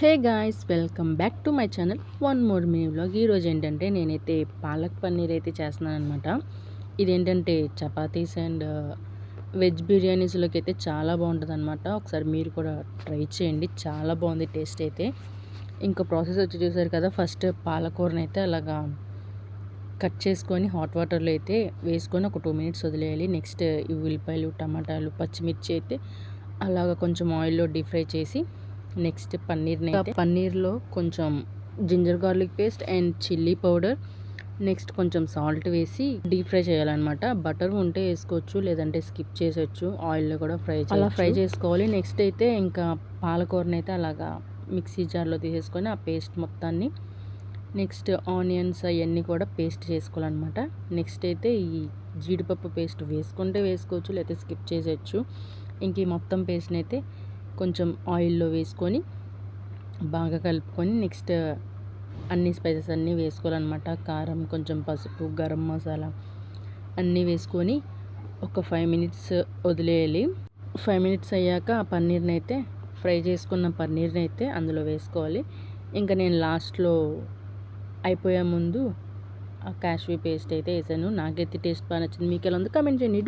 Hey guys, welcome back to my channel one more mini vlog. ఈరోజు ఏంటంటే నేనైతే పాలక్ పన్నీర్ అయితే చేస్తున్నాను అనమాట. ఇదేంటంటే చపాతీస్ అండ్ వెజ్ బిర్యానీస్లోకి అయితే చాలా బాగుంటుంది అనమాట. ఒకసారి మీరు కూడా ట్రై చేయండి, చాలా బాగుంది టేస్ట్ అయితే. ఇంకా ప్రాసెస్ వచ్చి చూసారు కదా, ఫస్ట్ పాలకూరని అయితే అలాగా కట్ చేసుకొని హాట్ వాటర్లో అయితే వేసుకొని ఒక 2 మినిట్స్ వదిలేయాలి. నెక్స్ట్ ఈ ఉల్లిపాయలు, టమాటాలు, పచ్చిమిర్చి అయితే అలాగ కొంచెం ఆయిల్లో డీప్ ఫ్రై చేసి నెక్స్ట్ పన్నీర్లో కొంచెం ginger garlic paste and chilli powder, next కొంచెం సాల్ట్ వేసి డీప్ ఫ్రై చేయాలన్నమాట. బటర్ ఉంటే వేసుకోవచ్చు, లేదంటే స్కిప్ చేసేయచ్చు. ఆయిల్లో కూడా అలా ఫ్రై చేసుకోవాలి. నెక్స్ట్ అయితే ఇంకా పాలకూరని అయితే అలాగా మిక్సీ జార్లో తీసేసుకొని ఆ పేస్ట్ మొత్తాన్ని, నెక్స్ట్ ఆనియన్స్ అవన్నీ కూడా పేస్ట్ చేసుకోవాలన్నమాట. నెక్స్ట్ అయితే ఈ జీడిపప్పు పేస్ట్ వేసుకుంటే వేసుకోవచ్చు, లేకపోతే స్కిప్ చేసేయచ్చు. ఇంక ఈ మొత్తం పేస్ట్ని అయితే కొంచెం ఆయిల్లో వేసుకొని బాగా కలుపుకొని నెక్స్ట్ అన్ని స్పైసెస్ అన్నీ వేసుకోవాలన్నమాట. కారం, కొంచెం పసుపు, గరం మసాలా అన్నీ వేసుకొని ఒక 5 మినిట్స్ వదిలేయాలి. 5 మినిట్స్ అయ్యాక ఆ పన్నీర్ని అయితే ఫ్రై చేసుకున్న పన్నీర్ని అయితే అందులో వేసుకోవాలి. ఇంకా నేను లాస్ట్లో అయిపోయే ముందు ఆ క్యాష్యూ పేస్ట్ అయితే వేసాను. నాకైతే టేస్ట్ బాగా నచ్చింది. మీకు ఎలా ఉంది కామెంట్ చేయండి.